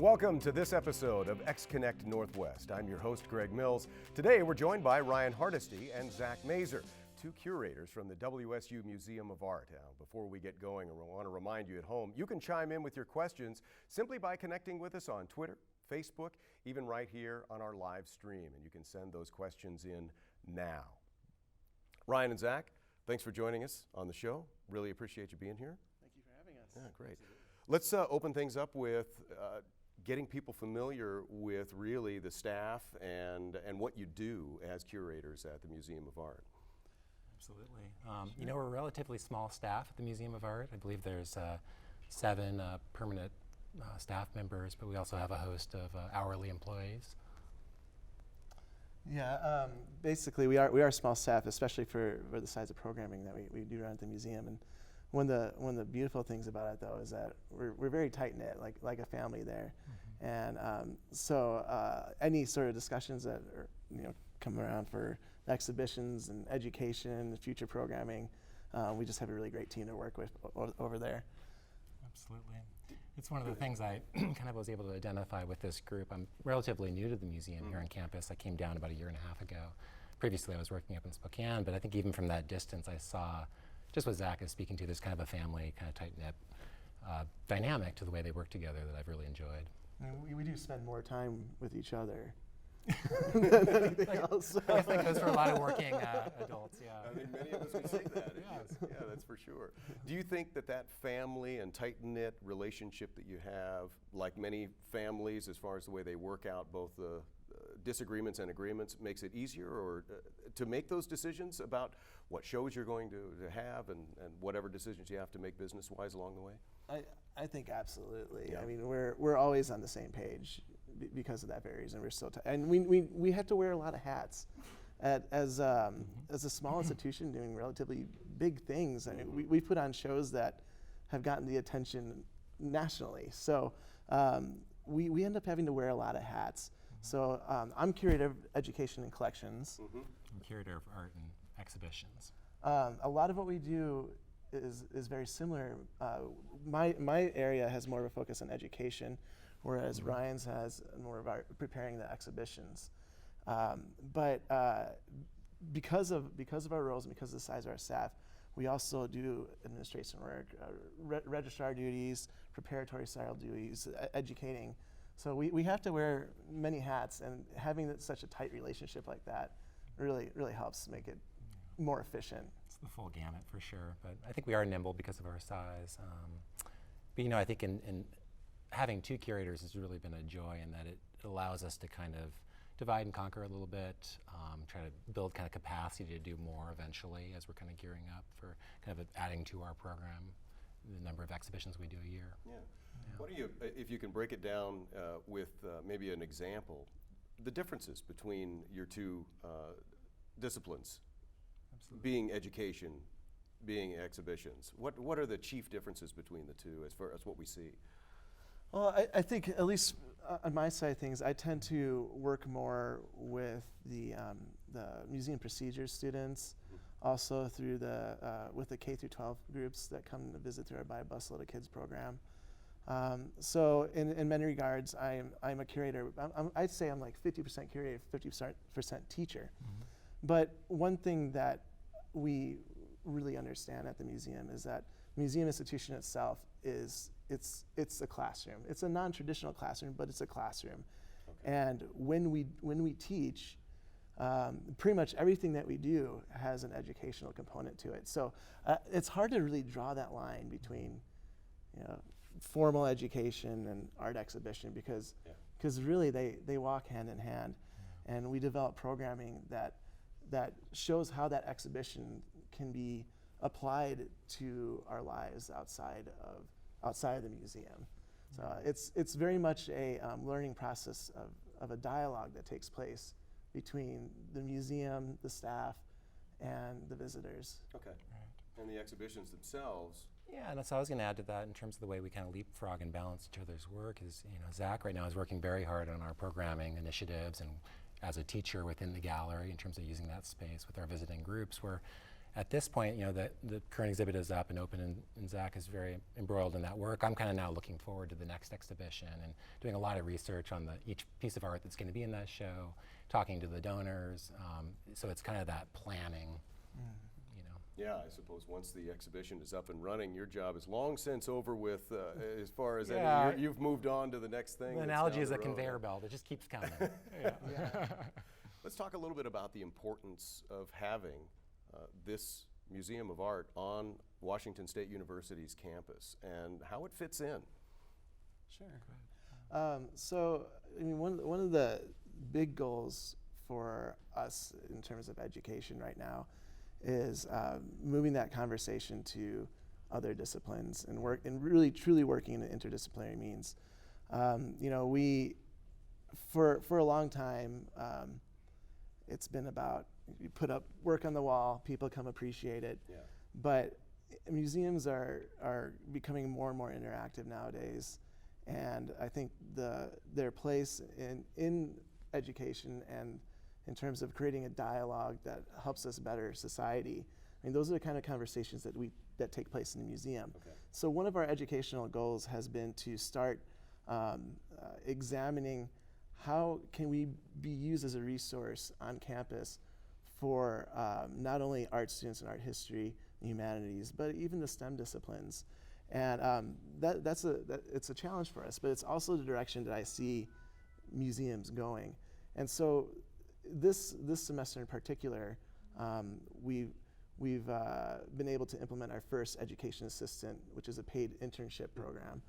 Welcome to this episode of X-Connect Northwest. I'm your host, Greg Mills. Today we're joined by Ryan Hardesty and Zach Mazer, two curators from the WSU Museum of Art. Before we get going, I want to remind you at home, you can chime in with your questions simply by connecting with us on Twitter, Facebook, even right here on our live stream, and you can send those questions in now. Ryan and Zach, thanks for joining us on the show. Really appreciate you being here. Thank you for having us. Yeah, great. Let's open things up with getting people familiar with really the staff and what you do as curators at the Museum of Art. Absolutely. You know, we're a relatively small staff at the Museum of Art. I believe there's 7 permanent staff members, but we also have a host of hourly employees. Yeah, basically we are a small staff, especially for the size of programming that we do run at the museum. And one of the beautiful things about it, though, is that we're very tight knit, like a family there. Mm-hmm. And so any sort of discussions that are, come around for exhibitions and education, future programming, we just have a really great team to work with over there. Absolutely. It's one of the things I kind of was able to identify with this group. I'm relatively new to the museum here on campus. I came down about a year and a half ago. Previously, I was working up in Spokane, but I think even from that distance, I saw just what Zach is speaking to, this kind of a family, kind of tight-knit dynamic to the way they work together that I've really enjoyed. And we do spend more time with each other than anything else. I guess that goes for a lot of working adults, yeah. I think many of us can say that. Yeah, that's for sure. Do you think that family and tight-knit relationship that you have, like many families as far as the way they work out both the disagreements and agreements, makes it easier or to make those decisions about what shows you're going to have and whatever decisions you have to make business-wise along the way? I think absolutely. Yeah. Yeah. I mean, we're always on the same page because of that very reason. We're so and we have to wear a lot of hats. As a small institution doing relatively big things, I mean, we put on shows that have gotten the attention nationally. So we end up having to wear a lot of hats. So I'm curator of education and collections. I'm curator of art and exhibitions. A lot of what we do is very similar. My area has more of a focus on education, whereas Ryan's has more of our preparing the exhibitions. But because of our roles and because of the size of our staff, we also do administration work, registrar duties, preparatory style duties, educating. So we have to wear many hats, and having such a tight relationship like that really helps make it more efficient. It's the full gamut for sure, but I think we are nimble because of our size. But I think in having 2 curators has really been a joy in that it allows us to kind of divide and conquer a little bit, try to build kind of capacity to do more eventually as we're kind of gearing up for kind of adding to our program the number of exhibitions we do a year. Yeah. What do you, if you can break it down with maybe an example, the differences between your 2 disciplines, Absolutely. being education, being exhibitions? What are the chief differences between the 2 as far as what we see? Well, I think at least on my side of things, I tend to work more with the museum procedures students, also through with the K through 12 groups that come to visit through our Buy a Busload of Kids program. So in many regards, I'm a curator. I'd say I'm like 50% curator, 50% teacher. Mm-hmm. But one thing that we really understand at the museum is that the museum institution itself it's a classroom. It's a non-traditional classroom, but it's a classroom. Okay. And when we teach, pretty much everything that we do has an educational component to it. So it's hard to really draw that line between formal education and art exhibition because really they walk hand in hand. Yeah. And we develop programming that shows how that exhibition can be applied to our lives outside of the museum. So it's very much a learning process of a dialogue that takes place between the museum, the staff, and the visitors. Okay. Right. And the exhibitions themselves. Yeah, and so I was going to add to that in terms of the way we kind of leapfrog and balance each other's work is, Zach right now is working very hard on our programming initiatives and as a teacher within the gallery in terms of using that space with our visiting groups. We're at this point, you know, the current exhibit is up and open, and Zach is very embroiled in that work. I'm kind of now looking forward to the next exhibition and doing a lot of research on each piece of art that's going to be in that show, talking to the donors. So it's kind of that planning, you know. Yeah, I suppose once the exhibition is up and running, your job is long since over with as far as you've moved on to the next thing. The analogy is a conveyor belt. It just keeps coming. Let's talk a little bit about the importance of having this Museum of Art on Washington State University's campus and how it fits in. Sure. So, I mean, one of the big goals for us in terms of education right now is moving that conversation to other disciplines and really truly working in interdisciplinary means. You know, we for a long time it's been about you put up work on the wall, people come appreciate it. Yeah. But museums are becoming more and more interactive nowadays, and I think their place in education and in terms of creating a dialogue that helps us better society. I mean, those are the kind of conversations that take place in the museum. Okay. So one of our educational goals has been to start examining how can we be used as a resource on campus for not only art students and art history and humanities, but even the STEM disciplines. And it's a challenge for us, but it's also the direction that I see museums going. And so this semester in particular, we've been able to implement our first education assistant, which is a paid internship program.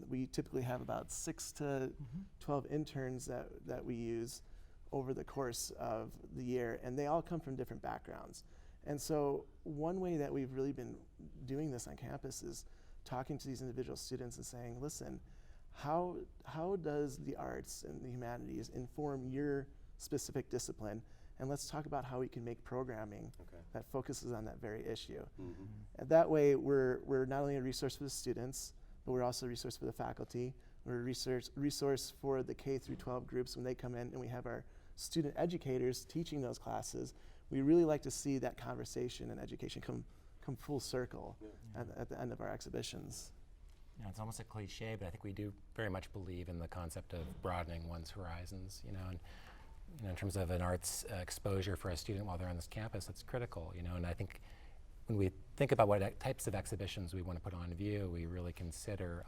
We typically have about 6 to 12 interns that we use over the course of the year, and they all come from different backgrounds. And so one way that we've really been doing this on campus is talking to these individual students and saying, listen, how does the arts and the humanities inform your specific discipline? And let's talk about how we can make programming that focuses on that very issue. And that way, we're not only a resource for the students, but we're also a resource for the faculty. We're a resource for the K through 12 groups when they come in, and we have our student educators teaching those classes. We really like to see that conversation and education come full circle at the end of our exhibitions. You know, it's almost a cliche, but I think we do very much believe in the concept of broadening one's horizons, you know, and you know, in terms of an arts exposure for a student while they're on this campus, it's critical, you know, and I think when we think about what types of exhibitions we want to put on view, we really consider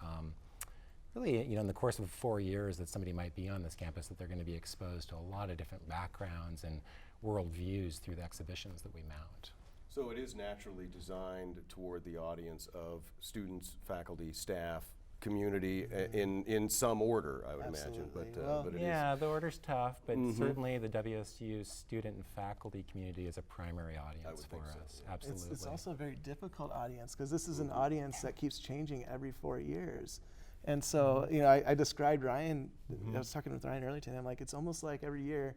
really, you know, in the course of 4 years that somebody might be on this campus, that they're going to be exposed to a lot of different backgrounds and worldviews through the exhibitions that we mount. So it is naturally designed toward the audience of students, faculty, staff, community, in some order, I would imagine. But yeah, the order's tough, but certainly the WSU student and faculty community is a primary audience for us. Yeah. Absolutely. It's also a very difficult audience because this is an audience that keeps changing every 4 years. And so, you know, I described Ryan, I was talking with Ryan earlier today, I'm like, it's almost like every year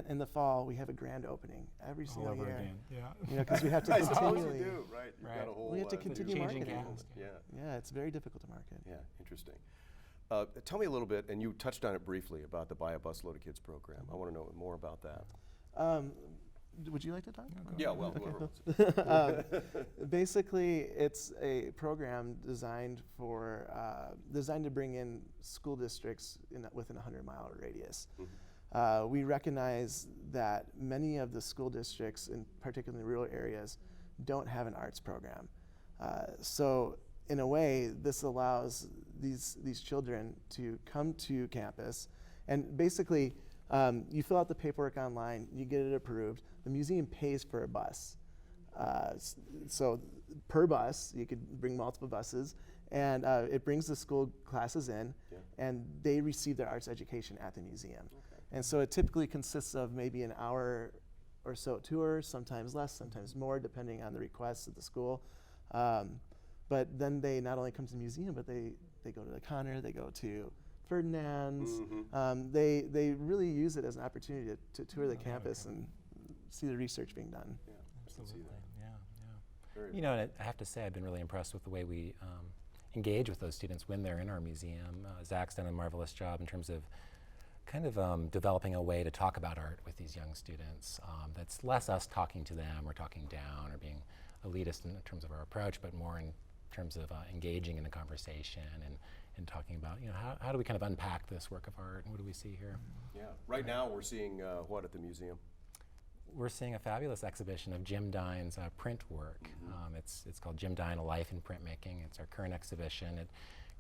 in the fall we have a grand opening every single year. Again. Yeah. You know, because we have to I suppose continually. you do, right? You've got a whole We have to continue changing marketing. cast. Yeah, it's very difficult to market. Yeah, interesting. Tell me a little bit, and you touched on it briefly, about the Buy a Busload of Kids program. I want to know more about that. Would you like to talk? Yeah, well, whoever wants. Basically, it's a program designed to bring in school districts within a 100-mile radius. We recognize that many of the school districts, particularly in rural areas, don't have an arts program. So in a way, this allows these children to come to campus, and basically, you fill out the paperwork online, you get it approved. The museum pays for a bus. So per bus, you could bring multiple buses, and it brings the school classes in, and they receive their arts education at the museum. And so it typically consists of maybe an hour or so tour, sometimes less, sometimes more, depending on the requests of the school. But then they not only come to the museum, but they go to the Connor, they go to Ferdinand's. They really use it as an opportunity to tour the campus and see the research being done. Yeah, Absolutely. Yeah. Very You know, and I have to say, I've been really impressed with the way we engage with those students when they're in our museum. Zach's done a marvelous job in terms of kind of developing a way to talk about art with these young students that's less us talking to them or talking down or being elitist in terms of our approach, but more in terms of engaging in the conversation and talking about, how do we kind of unpack this work of art and what do we see here? Yeah. Right now we're seeing what at the museum? We're seeing a fabulous exhibition of Jim Dine's print work. It's called Jim Dine, A Life in Printmaking. It's our current exhibition.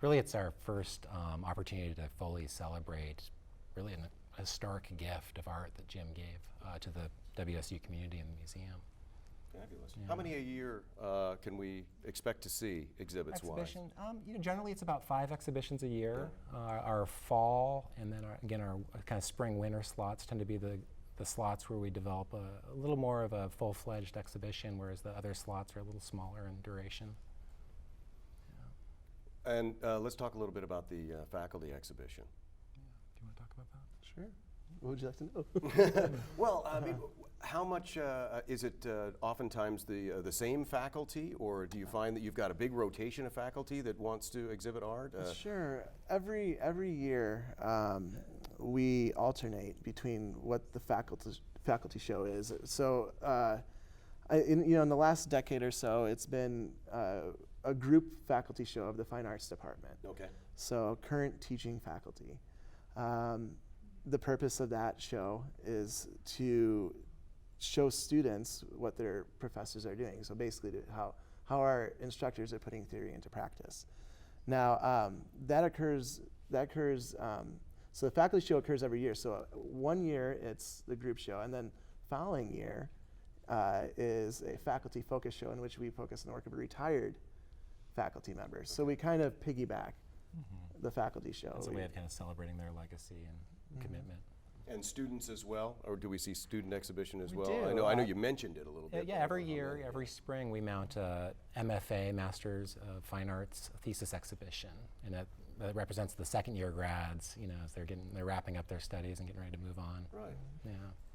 It's our first opportunity to fully celebrate really an historic gift of art that Jim gave to the WSU community and the museum. Fabulous. Yeah. How many a year can we expect to see exhibits-wise? Exhibition, generally it's about 5 exhibitions a year. Our fall and then our kind of spring-winter slots tend to be the slots where we develop a little more of a full-fledged exhibition, whereas the other slots are a little smaller in duration. Yeah. And let's talk a little bit about the faculty exhibition. Yeah. Do you want to talk about that? Sure. What would you like to know? Well, I mean, how much is it oftentimes the same faculty, or do you find that you've got a big rotation of faculty that wants to exhibit art? Sure. Every year we alternate between what the faculty show is. So in the last decade or so, it's been a group faculty show of the Fine Arts Department. Okay. So current teaching faculty. The purpose of that show is to show students what their professors are doing. So basically how our instructors are putting theory into practice. Now that occurs, so the faculty show occurs every year. So one year it's the group show, and then following year is a faculty focus show in which we focus on the work of retired faculty members. So we kind of piggyback the faculty show. It's a way of kind of celebrating their legacy and commitment. And students as well, or do we see student exhibition as We well? do. I know you mentioned it a little bit. Yeah, every year, every spring, we mount a MFA, Masters of Fine Arts thesis exhibition, and that represents the second-year grads, as they're wrapping up their studies and getting ready to move on. Right. Yeah.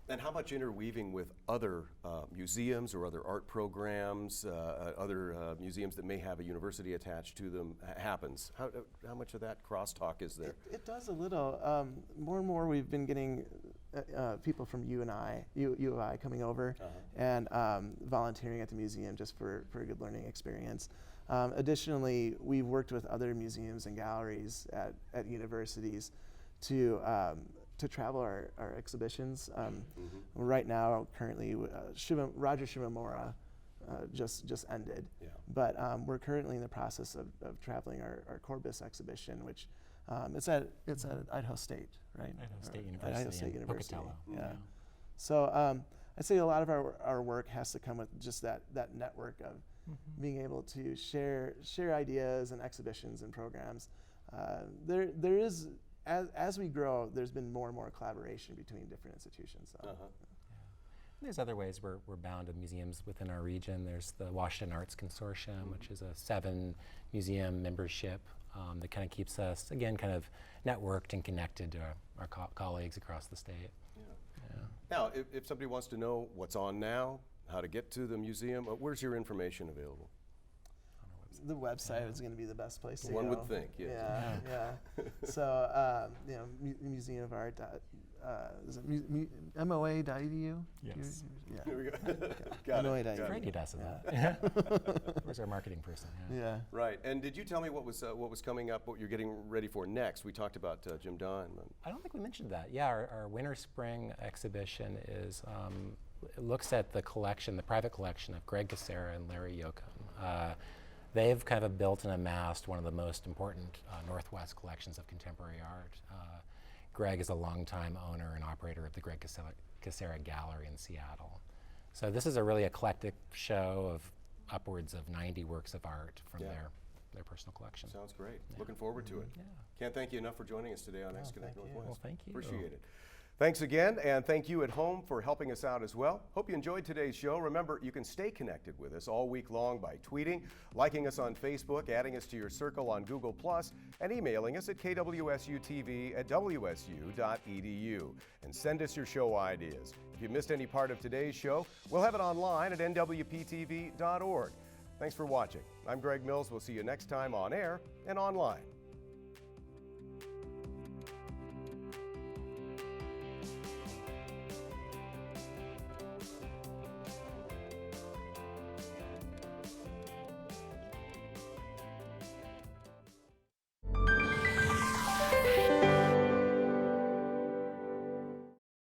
And how much interweaving with other museums or other art programs, other museums that may have a university attached to them happens? How much of that crosstalk is there? It does a little. More and more we've been getting people from U of I coming over and volunteering at the museum just for a good learning experience. Additionally, we've worked with other museums and galleries at universities to travel our exhibitions. Right now, currently, Roger Shimomura just ended. Yeah. But we're currently in the process of traveling our Corbis exhibition, which it's at Idaho State, right? Idaho State University. Pocatello. Yeah. So I'd say a lot of our work has to come with just that network of being able to share ideas and exhibitions and programs. There is. As we grow, there's been more and more collaboration between different institutions. So. There's other ways we're bound to museums within our region. There's the Washington Arts Consortium, which is a 7-museum membership that kind of keeps us, again, kind of networked and connected to our colleagues across the state. Yeah. Now, if somebody wants to know what's on now, how to get to the museum, where's your information available? The website is going to be the best place to go. One would think, yes. Yeah. So, Museum of Art. Is it MOA.edu? Yes. Yeah. Here we go. Got it. It's great you does that. Where's our marketing person? Yeah. Right. And did you tell me what was coming up, what you're getting ready for next? We talked about Jim Dine. I don't think we mentioned that. Yeah, our winter-spring exhibition is it looks at the collection, the private collection of Greg Kucera and Larry Yoakum. They've kind of built and amassed one of the most important Northwest collections of contemporary art. Greg is a longtime owner and operator of the Greg Kucera Gallery in Seattle. So this is a really eclectic show of upwards of 90 works of art from their personal collection. Sounds great. Looking forward to it. Yeah. Can't thank you enough for joining us today on XConnect thank you. Northwest. Well, thank you. Appreciate it. Thanks again, and thank you at home for helping us out as well. Hope you enjoyed today's show. Remember, you can stay connected with us all week long by tweeting, liking us on Facebook, adding us to your circle on Google+, and emailing us at kwsutv@wsu.edu. And send us your show ideas. If you missed any part of today's show, we'll have it online at nwptv.org. Thanks for watching. I'm Greg Mills. We'll see you next time on air and online.